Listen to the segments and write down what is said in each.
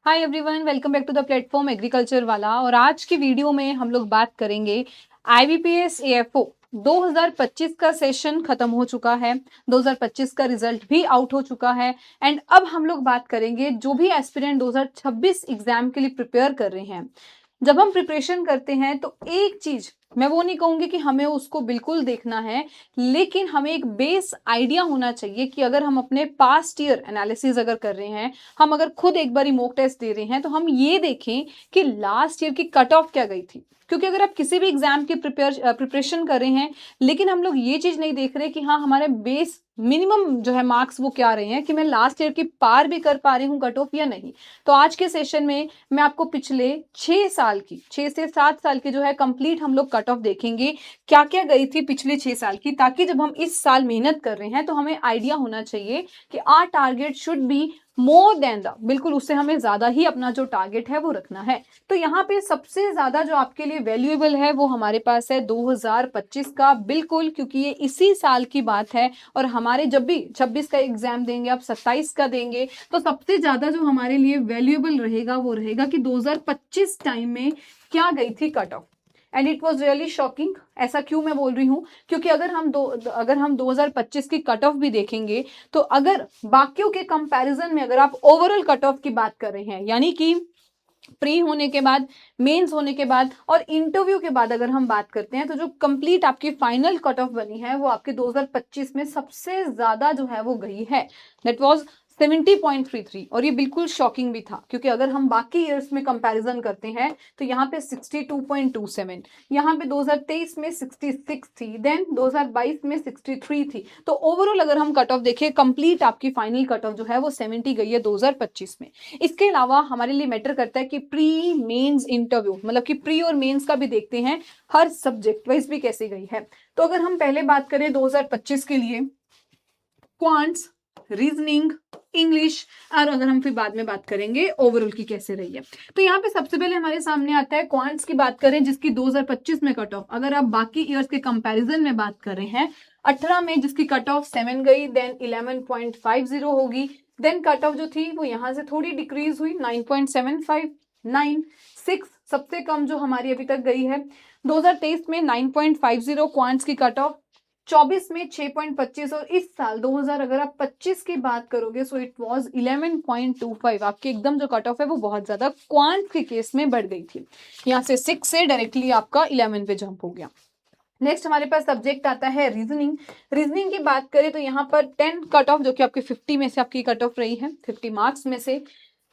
Hi everyone, welcome back to the platform agriculture वाला। और आज की वीडियो में हम लोग बात करेंगे आईबीपीएस एएफओ 2025 का सेशन खत्म हो चुका है। 2025 का रिजल्ट भी आउट हो चुका है। एंड अब हम लोग बात करेंगे जो भी एस्पिरेंट 2026 एग्जाम के लिए प्रिपेयर कर रहे हैं। जब हम प्रिपरेशन करते हैं तो एक चीज मैं वो नहीं कहूंगी कि हमें उसको बिल्कुल देखना है, लेकिन हमें एक बेस आइडिया होना चाहिए कि अगर हम अपने पास्ट ईयर एनालिसिस अगर कर रहे हैं, हम अगर खुद एक बारी मॉक टेस्ट दे रहे हैं तो हम ये देखें कि लास्ट ईयर की कट ऑफ क्या गई थी। क्योंकि अगर आप किसी भी एग्जाम की प्रिपरेशन कर रहे हैं, लेकिन हम लोग ये चीज नहीं देख रहे कि हाँ हमारे बेस मिनिमम जो है मार्क्स वो क्या रहे हैं, कि मैं लास्ट ईयर की पार भी कर पा रही हूँ कट ऑफ या नहीं। तो आज के सेशन में मैं आपको पिछले 6 साल की 6 से 7 साल की जो है कंप्लीट हम लोग कट ऑफ देखेंगे, क्या क्या गई थी पिछले 6 साल की, ताकि जब हम इस साल मेहनत कर रहे हैं तो हमें आइडिया होना चाहिए कि our target should be more than the, बिल्कुल उससे हमें ज्यादा ही अपना जो टारगेट है वो रखना है। तो यहाँ पे सबसे ज्यादा जो आपके लिए वैल्यूएबल है वो हमारे पास है 2025 का, बिल्कुल, क्योंकि ये इसी साल की बात है। और हमारे जब भी 26 का एग्जाम देंगे, आप 27 का देंगे, तो सबसे ज्यादा जो हमारे लिए वैल्यूएबल रहेगा वो रहेगा कि 2025 टाइम में क्या गई थी cut off. And it was really shocking. ऐसा क्यों मैं बोल रही हूँ, क्योंकि अगर हम 2025 की कट ऑफ भी देखेंगे, तो अगर बाकियों के कंपैरिजन में अगर आप ओवरऑल कट ऑफ की बात कर रहे हैं, यानी कि प्री होने के बाद, मेंस होने के बाद और इंटरव्यू के बाद अगर हम बात करते हैं, तो जो कंप्लीट आपकी फाइनल कट ऑफ बनी है वो आपके 2025 में सबसे ज्यादा जो है वो गई है। That was 70.33। और ये बिल्कुल शॉकिंग भी था, क्योंकि अगर हम बाकी ईयर्स में कंपैरिजन करते हैं तो यहाँ पे 62.27, यहाँ पे 2023 में 66 थी, देन 2022 में 63 थी। तो ओवरऑल अगर हम कट ऑफ देखें, कंप्लीट आपकी फाइनल कट ऑफ जो है वो 70 गई है 2025 में। इसके अलावा हमारे लिए मैटर करता है कि प्री मेंस इंटरव्यू, मतलब कि प्री और मेंस का भी देखते हैं, हर सब्जेक्ट वाइज भी कैसी गई है। तो अगर हम पहले बात करें 2025 के लिए, क्वांट्स, रीजनिंग, इंग्लिश, और अगर हम फिर बाद में बात करेंगे ओवरऑल की कैसे रही है। तो यहाँ पे सबसे पहले हमारे सामने आता है क्वांट्स की बात करें, जिसकी 2025 में कट ऑफ, अगर आप बाकी ईयर्स के कंपैरिजन में बात कर रहे हैं, 18 में जिसकी कट ऑफ 7 गई, देन 11.50 होगी। देन कट ऑफ जो थी वो यहाँ से थोड़ी डिक्रीज हुई, 9.75, 9, 6 सबसे कम जो हमारी अभी तक गई है। 2023 में 9.50 क्वांट्स की कट ऑफ, 24 में 6.25, और इस साल 2000 अगर आप 25 की बात करोगे सो इट वाज 11.25। आपकी एकदम जो कट ऑफ है वो बहुत ज्यादा क्वांट के केस में बढ़ गई थी। यहाँ से 6 से डायरेक्टली आपका 11 पे जंप हो गया। नेक्स्ट हमारे पास सब्जेक्ट आता है रीजनिंग। रीजनिंग की बात करें तो यहाँ पर 10 कट ऑफ, जो कि आपके 50 में से आपकी कट ऑफ रही है, 50 मार्क्स में से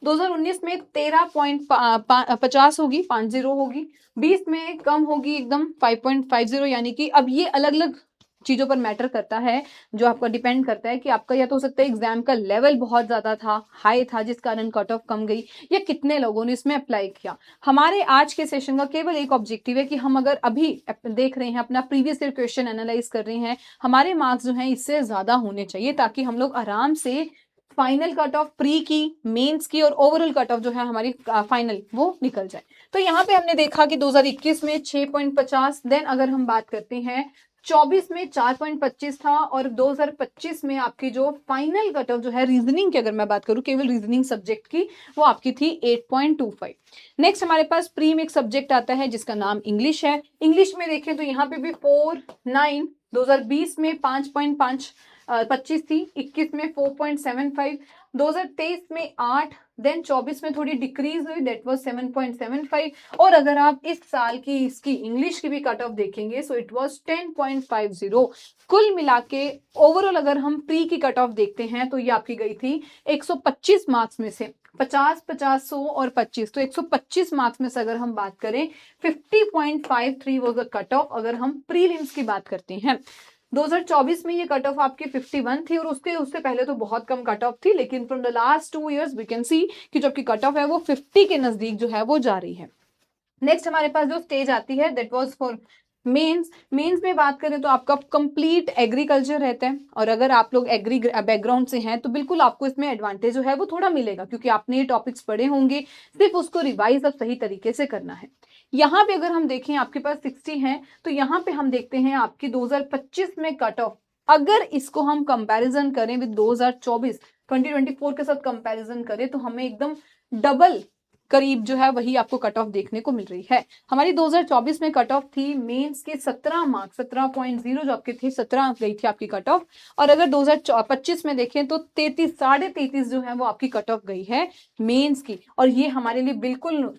2019 में 13.50 होगी, 50 होगी। 20 में कम होगी एकदम, 5.50, यानी कि अब ये अलग अलग चीजों पर मैटर करता है, जो आपका डिपेंड करता है कि आपका या तो हो सकता है एग्जाम का लेवल बहुत ज्यादा था, हाई था, जिस कारण कट ऑफ कम गई, या कितने लोगों ने इसमें अप्लाई किया। हमारे आज के सेशन का केवल एक ऑब्जेक्टिव है कि हम अगर अभी देख रहे हैं, अपना प्रीवियस ईयर क्वेश्चन एनालाइज कर रहे हैं, हमारे मार्क्स जो हैं इससे ज्यादा होने चाहिए, ताकि हम लोग आराम से फाइनल कट ऑफ, प्री की, मेंस की और ओवरऑल कट ऑफ जो है हमारी फाइनल वो निकल जाए। तो यहाँ पे हमने देखा कि 2021 में 6.50, देन अगर हम बात करते हैं 24 में 4.25 था, और 2025 में आपकी जो फाइनल कट ऑफ जो है रीजनिंग की अगर मैं बात करूं, केवल रीजनिंग सब्जेक्ट की, वो आपकी थी 8.25। नेक्स्ट हमारे पास प्री में एक सब्जेक्ट आता है जिसका नाम इंग्लिश है। इंग्लिश में देखें तो यहाँ पे भी 4, 9, 2020 में 5.25 थी, 21 में 4.75, 2023 में 8, देन 24 में थोड़ी डिक्रीज हुई, दैट वाज 7.75। और अगर आप इस साल की इसकी इंग्लिश की भी कट ऑफ देखेंगे सो इट वाज 10.50। कुल मिला के ओवरऑल अगर हम प्री की कट ऑफ देखते हैं तो ये आपकी गई थी 125 मार्क्स में से, 50, 50, 100 और 25, तो 125 मार्क्स में से अगर हम बात करें 50.53 वाज द कट ऑफ, अगर हम प्रीलिम्स की बात करते हैं। 2024 में ये कट ऑफ आपकी 51 थी, और उसके उससे पहले तो बहुत कम कट ऑफ थी, लेकिन from the last 2 years we can see कि जो आपकी कट ऑफ है वो 50 के नजदीक जो है वो जा रही है। नेक्स्ट हमारे पास जो स्टेज आती है that was for mains. Mains में बात करें तो आपका कंप्लीट एग्रीकल्चर रहता है, और अगर आप लोग एग्री बैकग्राउंड से हैं तो बिल्कुल आपको इसमें एडवांटेज जो है वो थोड़ा मिलेगा, क्योंकि आपने ये टॉपिक्स पढ़े होंगे, सिर्फ उसको रिवाइज अब सही तरीके से करना है। यहाँ पे अगर हम देखें आपके पास 60 है, तो यहाँ पे हम देखते हैं आपकी 2025 में कट ऑफ, अगर इसको हम कंपैरिजन करें विद 2024 के साथ कंपैरिजन करें, तो हमें एकदम डबल करीब जो है वही आपको कट ऑफ देखने को मिल रही है। हमारी 2024 में कट ऑफ थी मेंस के 17 मार्क्स, 17.0 जो आपके थे, 17 गई थी आपकी कट ऑफ। और अगर 2025 में देखें तो 33, 33.5 जो है वो आपकी कट ऑफ गई है मेंस की। और ये हमारे लिए बिल्कुल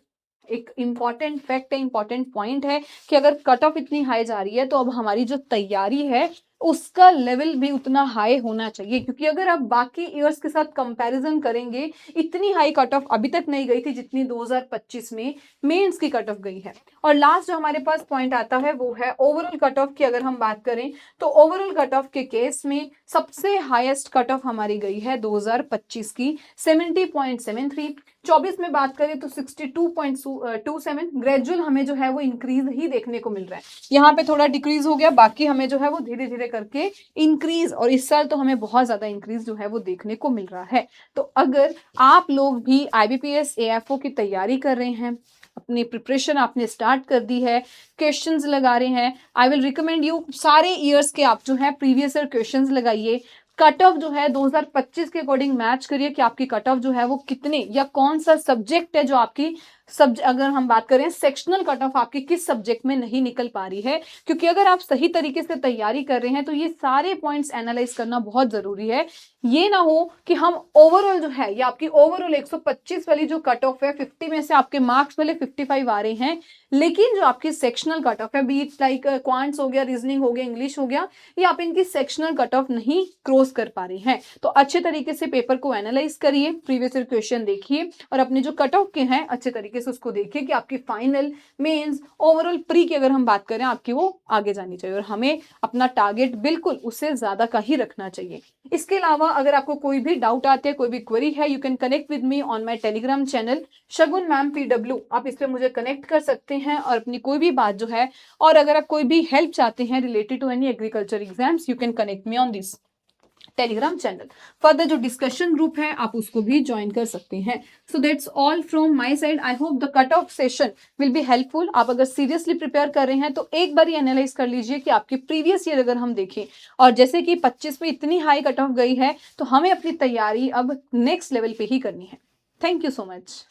एक इंपॉर्टेंट फैक्ट है, इंपॉर्टेंट पॉइंट है कि अगर कट ऑफ इतनी हाई जा रही है तो अब हमारी जो तैयारी है उसका लेवल भी उतना हाई होना चाहिए, क्योंकि अगर आप बाकी ईयर्स के साथ कंपैरिजन करेंगे, इतनी हाई कट ऑफ अभी तक नहीं गई थी जितनी 2025 में मेंस की कट ऑफ गई है। और लास्ट जो हमारे पास पॉइंट आता है वो है ओवरऑल कट ऑफ की। अगर हम बात करें तो ओवरऑल कट ऑफ के केस में सबसे हाईएस्ट कट ऑफ हमारी गई है 2025 की 70.73। 24 में बात करें तो 62.27। ग्रेजुअल हमें जो है वो इंक्रीज ही देखने को मिल रहा है, यहाँ पे थोड़ा डिक्रीज हो गया, बाकी हमें जो है वो धीरे धीरे करके इंक्रीज, और इस साल तो हमें बहुत ज्यादा इंक्रीज जो है वो देखने को मिल रहा है। तो अगर आप लोग भी IBPS AFO की तैयारी कर रहे हैं, अपनी प्रिपरेशन आपने स्टार्ट कर दी है, क्वेश्चंस लगा रहे हैं, आई विल रिकमेंड यू सारे ईयर्स के आप जो है प्रीवियस ईयर क्वेश्चंस लगाइए। कट ऑफ जो है 2025 के अकॉर्डिंग मैच करिए कि आपकी कट ऑफ जो है वो कितने या कौन सा सब्जेक्ट है जो आपकी अगर हम बात करें सेक्शनल कट ऑफ आपकी किस सब्जेक्ट में नहीं निकल पा रही है। क्योंकि अगर आप सही तरीके से तैयारी कर रहे हैं तो ये सारे पॉइंट्स एनालाइज करना बहुत जरूरी है। ये ना हो कि हम ओवरऑल जो है या आपकी ओवरऑल 125 वाली जो कट ऑफ है, 50 में से आपके मार्क्स वाले 55 आ रहे हैं, लेकिन जो आपकी सेक्शनल कट ऑफ है, बीट लाइक क्वांट्स हो गया, रीजनिंग हो गया, इंग्लिश हो गया, ये आप इनकी सेक्शनल कट ऑफ नहीं क्रॉस कर पा रहे हैं। तो अच्छे तरीके से पेपर को एनालाइज करिए, प्रीवियस ईयर क्वेश्चन देखिए और अपने जो कट ऑफ के हैं अच्छे तरीके से उसको देखिए कि आपकी फाइनल, मेंस, ओवरऑल प्री की अगर हम बात करें आपकी वो आगे जानी चाहिए, और हमें अपना टारगेट बिल्कुल उससे ज्यादा का ही रखना चाहिए। इसके अलावा अगर आपको कोई भी डाउट आते हैं, कोई भी क्वेरी है, you can connect with me on my Telegram channel Shagun ma'am PW। आप इस पे मुझे कनेक्ट कर सकते हैं और अपनी कोई भी बात जो है, और अगर आप कोई भी हेल्प चाहते हैं related to any agriculture exams, you can connect me on this Telegram channel. Further जो डिस्कशन ग्रुप है आप उसको भी ज्वाइन कर सकते हैं। So that's all from my side. I hope the cut off session will be helpful. आप अगर सीरियसली प्रिपेयर कर रहे हैं तो एक बार ही एनालाइज कर लीजिए कि आपकी प्रीवियस ईयर अगर हम देखें, और जैसे कि 25 में इतनी हाई कट ऑफ गई है तो हमें अपनी तैयारी अब नेक्स्ट लेवल पे ही करनी है। Thank you so much.